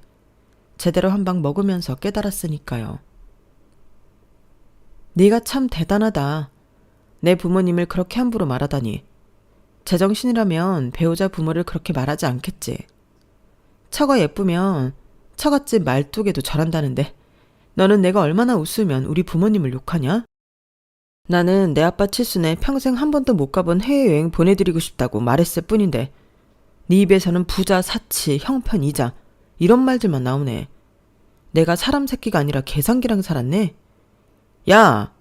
제대로 한 방 먹으면서 깨달았으니까요. 네가 참 대단하다. 내 부모님을 그렇게 함부로 말하다니. 제정신이라면 배우자 부모를 그렇게 말하지 않겠지. 처가 예쁘면 처갓집 말뚝에도 절한다는데 너는 내가 얼마나 웃으면 우리 부모님을 욕하냐? 나는 내 아빠 칠순에 평생 한 번도 못 가본 해외여행 보내드리고 싶다고 말했을 뿐인데 네 입에서는 부자, 사치, 형편, 이자 이런 말들만 나오네. 내가 사람 새끼가 아니라 계산기랑 살았네. 야,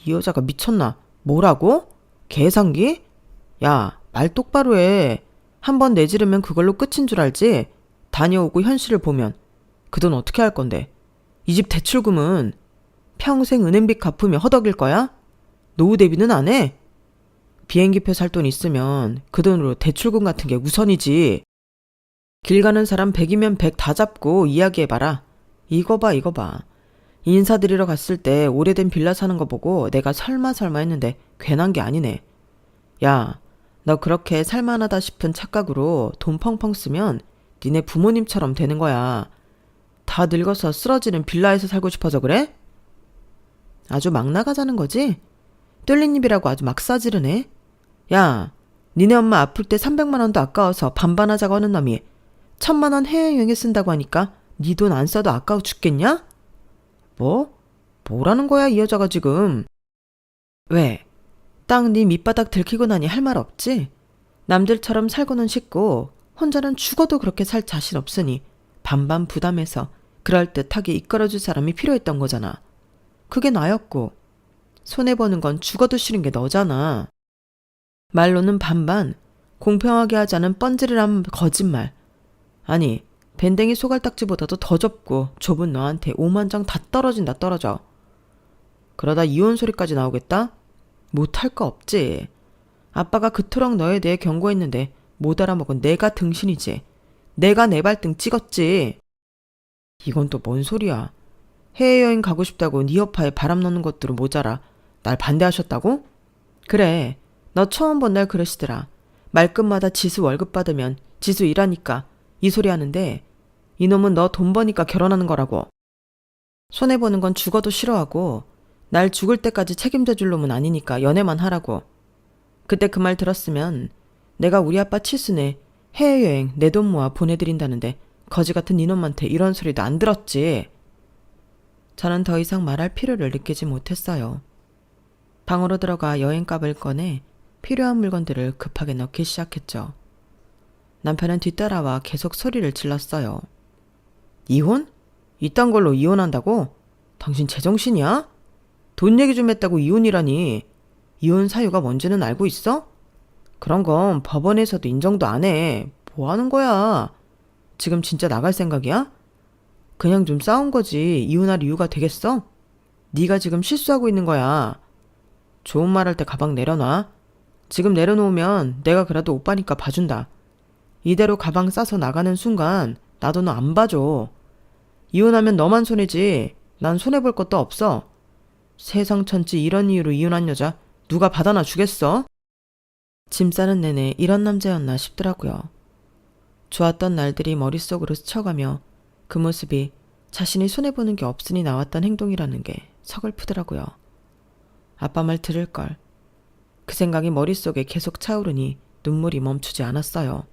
이 여자가 미쳤나? 뭐라고? 계산기? 야, 말 똑바로 해. 한 번 내지르면 그걸로 끝인 줄 알지? 다녀오고 현실을 보면 그 돈 어떻게 할 건데? 이 집 대출금은 평생 은행빚 갚으며 허덕일 거야? 노후 대비는 안 해? 비행기표 살 돈 있으면 그 돈으로 대출금 같은 게 우선이지. 길 가는 사람 100이면 100 다 잡고 이야기해봐라. 이거 봐 이거 봐. 인사드리러 갔을 때 오래된 빌라 사는 거 보고 내가 설마 했는데 괜한 게 아니네. 야, 너 그렇게 살만하다 싶은 착각으로 돈 펑펑 쓰면 니네 부모님처럼 되는 거야. 다 늙어서 쓰러지는 빌라에서 살고 싶어서 그래? 아주 막 나가자는 거지? 뚫린 입이라고 아주 막 싸지르네. 야, 니네 엄마 아플 때 300만 원도 아까워서 반반하자고 하는 놈이 1000만 원 해외여행에 쓴다고 하니까 니 돈 안 써도 아까워 죽겠냐? 뭐? 뭐라는 거야 이 여자가 지금. 왜? 딱 네 밑바닥 들키고 나니 할 말 없지? 남들처럼 살고는 싶고 혼자는 죽어도 그렇게 살 자신 없으니 반반 부담해서 그럴듯하게 이끌어줄 사람이 필요했던 거잖아. 그게 나였고 손해보는 건 죽어도 싫은 게 너잖아. 말로는 반반, 공평하게 하자는 뻔질이란 거짓말. 아니, 밴댕이 소갈딱지보다도 더 좁고 좁은 너한테 5만 장 다 떨어진다 떨어져. 그러다 이혼 소리까지 나오겠다? 못할 거 없지. 아빠가 그토록 너에 대해 경고했는데 못 알아먹은 내가 등신이지. 내가 내 발등 찍었지. 이건 또 뭔 소리야. 해외여행 가고 싶다고 네 여파에 바람 넣는 것들은 모자라 날 반대하셨다고? 그래, 너 처음 본 날 그러시더라. 말끝마다 지수 월급 받으면 지수 일하니까 이 소리 하는데 이놈은 너 돈 버니까 결혼하는 거라고. 손해보는 건 죽어도 싫어하고 날 죽을 때까지 책임져 줄 놈은 아니니까 연애만 하라고. 그때 그 말 들었으면 내가 우리 아빠 칠순에 해외여행 내 돈 모아 보내드린다는데 거지 같은 이놈한테 이런 소리도 안 들었지. 저는 더 이상 말할 필요를 느끼지 못했어요. 방으로 들어가 여행값을 꺼내 필요한 물건들을 급하게 넣기 시작했죠. 남편은 뒤따라와 계속 소리를 질렀어요. 이혼? 이딴 걸로 이혼한다고? 당신 제정신이야? 돈 얘기 좀 했다고 이혼이라니. 이혼 사유가 뭔지는 알고 있어? 그런 건 법원에서도 인정도 안 해. 뭐 하는 거야? 지금 진짜 나갈 생각이야? 그냥 좀 싸운 거지 이혼할 이유가 되겠어? 네가 지금 실수하고 있는 거야. 좋은 말 할 때 가방 내려놔. 지금 내려놓으면 내가 그래도 오빠니까 봐준다. 이대로 가방 싸서 나가는 순간 나도 너 안 봐줘. 이혼하면 너만 손해지. 난 손해볼 것도 없어. 세상 천지 이런 이유로 이혼한 여자 누가 받아나 주겠어? 짐 싸는 내내 이런 남자였나 싶더라고요. 좋았던 날들이 머릿속으로 스쳐가며 그 모습이 자신이 손해보는 게 없으니 나왔던 행동이라는 게 서글프더라고요. 아빠 말 들을걸. 그 생각이 머릿속에 계속 차오르니 눈물이 멈추지 않았어요.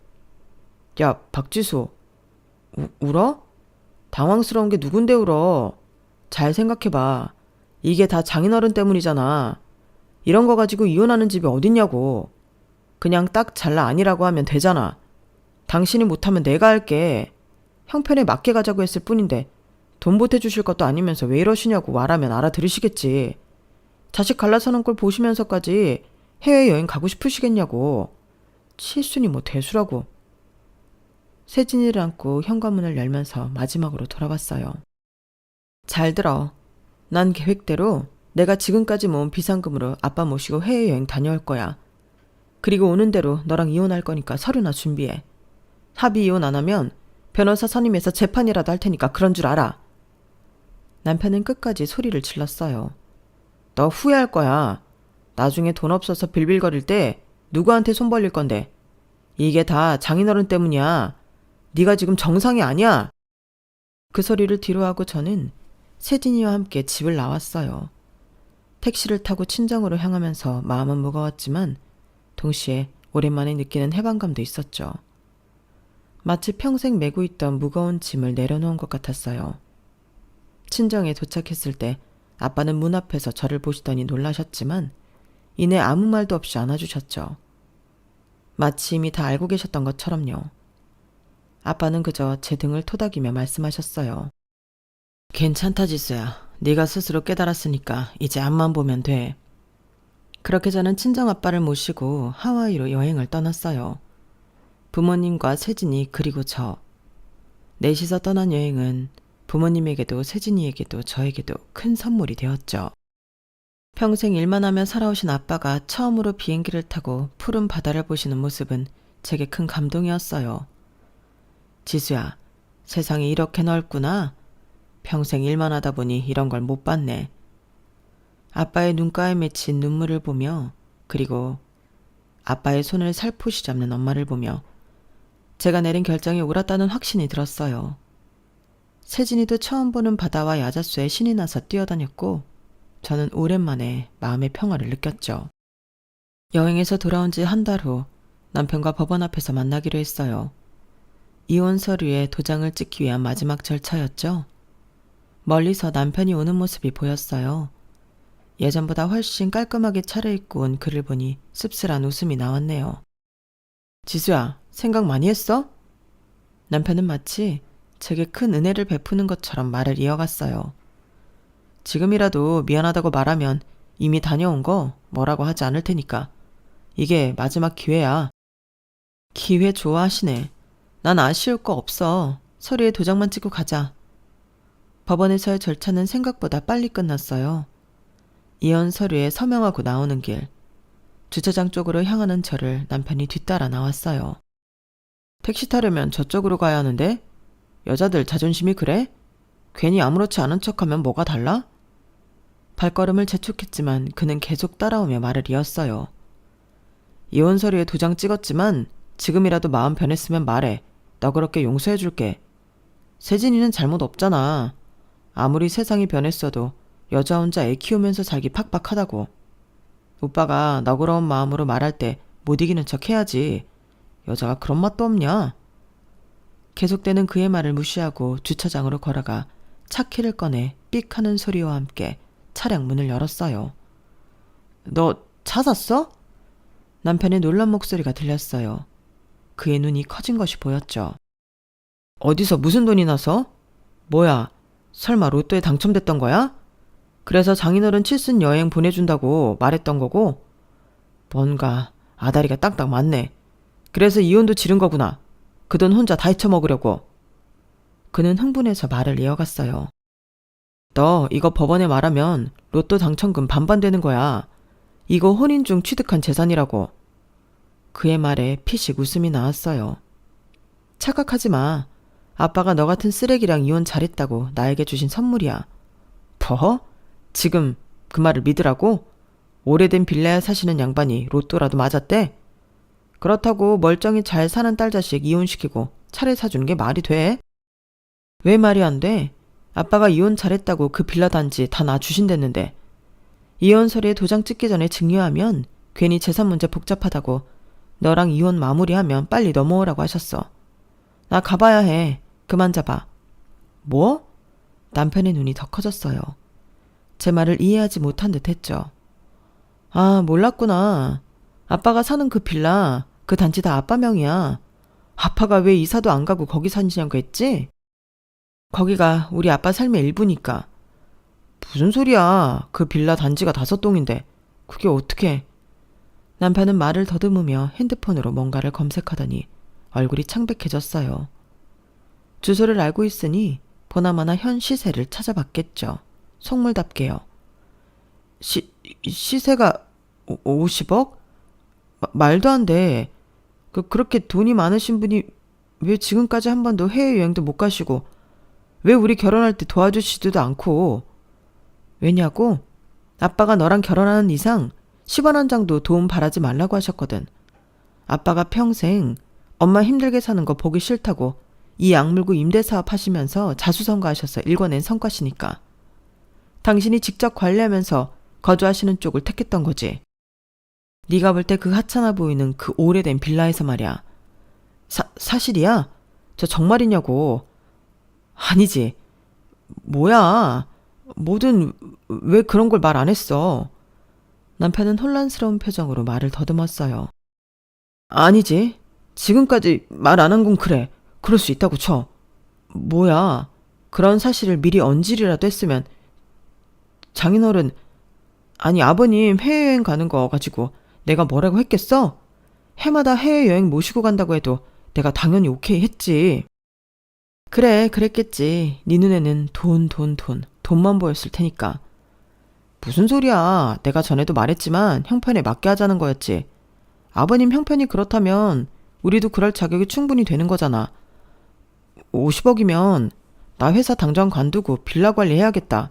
야, 박지수. 울어? 당황스러운 게 누군데 울어? 잘 생각해봐. 이게 다 장인어른 때문이잖아. 이런 거 가지고 이혼하는 집이 어딨냐고. 그냥 딱 잘라 아니라고 하면 되잖아. 당신이 못하면 내가 할게. 형편에 맞게 가자고 했을 뿐인데 돈 보태주실 것도 아니면서 왜 이러시냐고 말하면 알아들으시겠지. 자식 갈라서는 걸 보시면서까지 해외여행 가고 싶으시겠냐고. 칠순이 뭐 대수라고. 세진이를 안고 현관문을 열면서 마지막으로 돌아봤어요. 잘 들어. 난 계획대로 내가 지금까지 모은 비상금으로 아빠 모시고 해외여행 다녀올 거야. 그리고 오는 대로 너랑 이혼할 거니까 서류나 준비해. 합의 이혼 안 하면 변호사 선임해서 재판이라도 할 테니까 그런 줄 알아. 남편은 끝까지 소리를 질렀어요. 너 후회할 거야. 나중에 돈 없어서 빌빌거릴 때 누구한테 손 벌릴 건데. 이게 다 장인어른 때문이야. 네가 지금 정상이 아니야. 그 소리를 뒤로하고 저는 세진이와 함께 집을 나왔어요. 택시를 타고 친정으로 향하면서 마음은 무거웠지만 동시에 오랜만에 느끼는 해방감도 있었죠. 마치 평생 메고 있던 무거운 짐을 내려놓은 것 같았어요. 친정에 도착했을 때 아빠는 문 앞에서 저를 보시더니 놀라셨지만 이내 아무 말도 없이 안아주셨죠. 마치 이미 다 알고 계셨던 것처럼요. 아빠는 그저 제 등을 토닥이며 말씀하셨어요. 괜찮다 지수야. 네가 스스로 깨달았으니까 이제 앞만 보면 돼. 그렇게 저는 친정아빠를 모시고 하와이로 여행을 떠났어요. 부모님과 세진이 그리고 저. 넷이서 떠난 여행은 부모님에게도 세진이에게도 저에게도 큰 선물이 되었죠. 평생 일만 하며 살아오신 아빠가 처음으로 비행기를 타고 푸른 바다를 보시는 모습은 제게 큰 감동이었어요. 지수야, 세상이 이렇게 넓구나. 평생 일만 하다 보니 이런 걸 못 봤네. 아빠의 눈가에 맺힌 눈물을 보며 그리고 아빠의 손을 살포시 잡는 엄마를 보며 제가 내린 결정이 옳았다는 확신이 들었어요. 세진이도 처음 보는 바다와 야자수에 신이 나서 뛰어다녔고 저는 오랜만에 마음의 평화를 느꼈죠. 여행에서 돌아온 지 한 달 후 남편과 법원 앞에서 만나기로 했어요. 이혼 서류에 도장을 찍기 위한 마지막 절차였죠. 멀리서 남편이 오는 모습이 보였어요. 예전보다 훨씬 깔끔하게 차려입고 온 그를 보니 씁쓸한 웃음이 나왔네요. 지수야, 생각 많이 했어? 남편은 마치 제게 큰 은혜를 베푸는 것처럼 말을 이어갔어요. 지금이라도 미안하다고 말하면 이미 다녀온 거 뭐라고 하지 않을 테니까. 이게 마지막 기회야. 기회 좋아하시네. 난 아쉬울 거 없어. 서류에 도장만 찍고 가자. 법원에서의 절차는 생각보다 빨리 끝났어요. 이혼 서류에 서명하고 나오는 길. 주차장 쪽으로 향하는 저를 남편이 뒤따라 나왔어요. 택시 타려면 저쪽으로 가야 하는데? 여자들 자존심이 그래? 괜히 아무렇지 않은 척하면 뭐가 달라? 발걸음을 재촉했지만 그는 계속 따라오며 말을 이었어요. 이혼 서류에 도장 찍었지만 지금이라도 마음 변했으면 말해. 너그럽게 용서해줄게. 세진이는 잘못 없잖아. 아무리 세상이 변했어도 여자 혼자 애 키우면서 살기 팍팍하다고. 오빠가 너그러운 마음으로 말할 때 못 이기는 척 해야지. 여자가 그런 맛도 없냐? 계속되는 그의 말을 무시하고 주차장으로 걸어가 차 키를 꺼내 삑 하는 소리와 함께 차량 문을 열었어요. 너 차 샀어? 남편의 놀란 목소리가 들렸어요. 그의 눈이 커진 것이 보였죠. 어디서 무슨 돈이 나서? 뭐야, 설마 로또에 당첨됐던 거야? 그래서 장인어른 칠순 여행 보내준다고 말했던 거고? 뭔가 아다리가 딱딱 맞네. 그래서 이혼도 지른 거구나. 그 돈 혼자 다 헤쳐먹으려고. 그는 흥분해서 말을 이어갔어요. 너 이거 법원에 말하면 로또 당첨금 반반 되는 거야. 이거 혼인 중 취득한 재산이라고. 그의 말에 피식 웃음이 나왔어요. 착각하지 마. 아빠가 너 같은 쓰레기랑 이혼 잘했다고 나에게 주신 선물이야. 뭐? 지금 그 말을 믿으라고? 오래된 빌라에 사시는 양반이 로또라도 맞았대? 그렇다고 멀쩡히 잘 사는 딸 자식 이혼시키고 차를 사주는 게 말이 돼? 왜 말이 안 돼? 아빠가 이혼 잘했다고 그 빌라 단지 다 놔주신댔는데. 이혼 서류에 도장 찍기 전에 증여하면 괜히 재산 문제 복잡하다고 너랑 이혼 마무리하면 빨리 넘어오라고 하셨어. 나 가봐야 해. 그만 잡아. 뭐? 남편의 눈이 더 커졌어요. 제 말을 이해하지 못한 듯 했죠. 아, 몰랐구나. 아빠가 사는 그 빌라, 그 단지 다 아빠 명이야. 아빠가 왜 이사도 안 가고 거기 사시냐고 했지? 거기가 우리 아빠 삶의 일부니까. 무슨 소리야. 그 빌라 단지가 5동인데. 그게 어떻게. 남편은 말을 더듬으며 핸드폰으로 뭔가를 검색하더니 얼굴이 창백해졌어요. 주소를 알고 있으니 보나마나 현 시세를 찾아봤겠죠. 속물답게요. 시세가 50억? 말도 안 돼. 그렇게 돈이 많으신 분이 왜 지금까지 한 번도 해외여행도 못 가시고 왜 우리 결혼할 때 도와주시지도 않고. 왜냐고? 아빠가 너랑 결혼하는 이상 10원 한 장도 도움 바라지 말라고 하셨거든. 아빠가 평생 엄마 힘들게 사는 거 보기 싫다고 이 약물고 임대사업 하시면서 자수성가하셔서 일궈낸 성과시니까. 당신이 직접 관리하면서 거주하시는 쪽을 택했던 거지. 네가 볼 때 그 하찮아 보이는 그 오래된 빌라에서 말이야. 사실이야? 저 정말이냐고. 아니지. 뭐야. 뭐든 왜 그런 걸 말 안 했어. 남편은 혼란스러운 표정으로 말을 더듬었어요. 아니지. 지금까지 말 안 한 건 그래. 그럴 수 있다고 쳐. 뭐야. 그런 사실을 미리 언질이라도 했으면. 장인어른, 아니 아버님 해외여행 가는 거 가지고 내가 뭐라고 했겠어? 해마다 해외여행 모시고 간다고 해도 내가 당연히 오케이 했지. 그래, 그랬겠지. 네 눈에는 돈만 보였을 테니까. 무슨 소리야. 내가 전에도 말했지만 형편에 맞게 하자는 거였지. 아버님 형편이 그렇다면 우리도 그럴 자격이 충분히 되는 거잖아. 50억이면 나 회사 당장 관두고 빌라 관리해야겠다.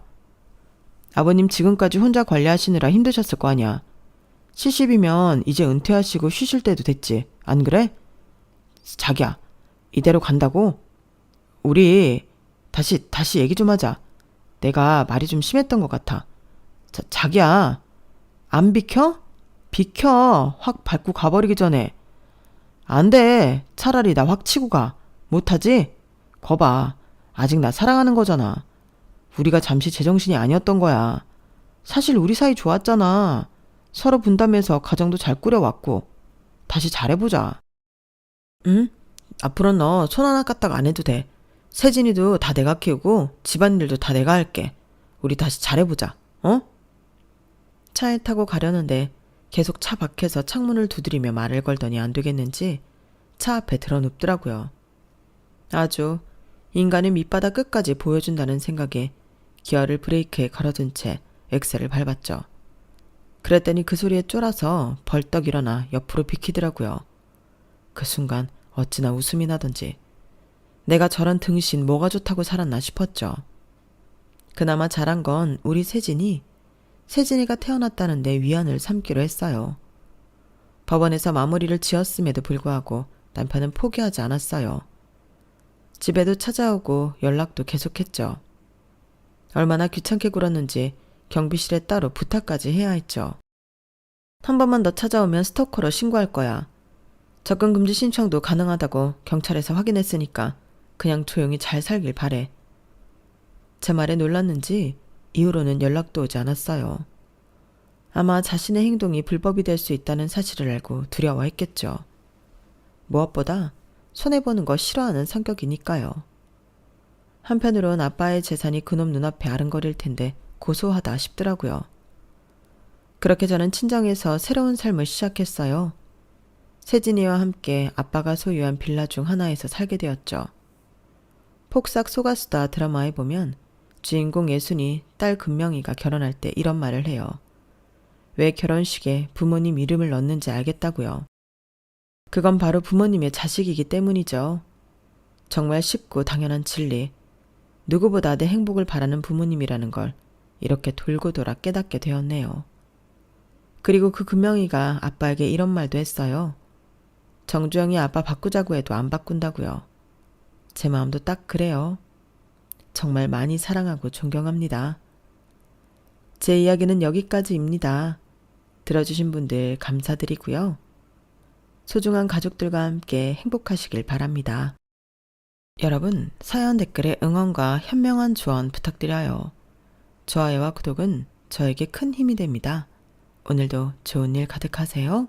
아버님 지금까지 혼자 관리하시느라 힘드셨을 거 아니야. 70이면 이제 은퇴하시고 쉬실 때도 됐지. 안 그래? 자기야, 이대로 간다고? 우리 다시 얘기 좀 하자. 내가 말이 좀 심했던 것 같아. 자기야, 안 비켜? 비켜. 확 밟고 가버리기 전에. 안 돼. 차라리 나 확 치고 가. 못하지? 거봐. 아직 나 사랑하는 거잖아. 우리가 잠시 제정신이 아니었던 거야. 사실 우리 사이 좋았잖아. 서로 분담해서 가정도 잘 꾸려왔고. 다시 잘해보자. 응? 앞으로 너 손 하나 까딱 안 해도 돼. 세진이도 다 내가 키우고 집안일도 다 내가 할게. 우리 다시 잘해보자. 어? 차에 타고 가려는데 계속 차 밖에서 창문을 두드리며 말을 걸더니 안 되겠는지 차 앞에 드러눕더라고요. 아주 인간의 밑바닥 끝까지 보여준다는 생각에 기어를 브레이크에 걸어둔 채 엑셀을 밟았죠. 그랬더니 그 소리에 쫄아서 벌떡 일어나 옆으로 비키더라고요. 그 순간 어찌나 웃음이 나던지 내가 저런 등신 뭐가 좋다고 살았나 싶었죠. 그나마 잘한 건 우리 세진이가 태어났다는데 위안을 삼기로 했어요. 법원에서 마무리를 지었음에도 불구하고 남편은 포기하지 않았어요. 집에도 찾아오고 연락도 계속했죠. 얼마나 귀찮게 굴었는지 경비실에 따로 부탁까지 해야 했죠. 한 번만 더 찾아오면 스토커로 신고할 거야. 접근 금지 신청도 가능하다고 경찰에서 확인했으니까 그냥 조용히 잘 살길 바래. 제 말에 놀랐는지 이후로는 연락도 오지 않았어요. 아마 자신의 행동이 불법이 될 수 있다는 사실을 알고 두려워했겠죠. 무엇보다 손해보는 거 싫어하는 성격이니까요. 한편으론 아빠의 재산이 그놈 눈앞에 아른거릴 텐데 고소하다 싶더라고요. 그렇게 저는 친정에서 새로운 삶을 시작했어요. 세진이와 함께 아빠가 소유한 빌라 중 하나에서 살게 되었죠. 폭삭 속았수다 드라마에 보면 주인공 예순이 딸 금명이가 결혼할 때 이런 말을 해요. 왜 결혼식에 부모님 이름을 넣는지 알겠다고요. 그건 바로 부모님의 자식이기 때문이죠. 정말 쉽고 당연한 진리. 누구보다 내 행복을 바라는 부모님이라는 걸 이렇게 돌고 돌아 깨닫게 되었네요. 그리고 그 금명이가 아빠에게 이런 말도 했어요. 정주영이 아빠 바꾸자고 해도 안 바꾼다고요. 제 마음도 딱 그래요. 정말 많이 사랑하고 존경합니다. 제 이야기는 여기까지입니다. 들어주신 분들 감사드리고요. 소중한 가족들과 함께 행복하시길 바랍니다. 여러분, 사연 댓글에 응원과 현명한 조언 부탁드려요. 좋아요와 구독은 저에게 큰 힘이 됩니다. 오늘도 좋은 일 가득하세요.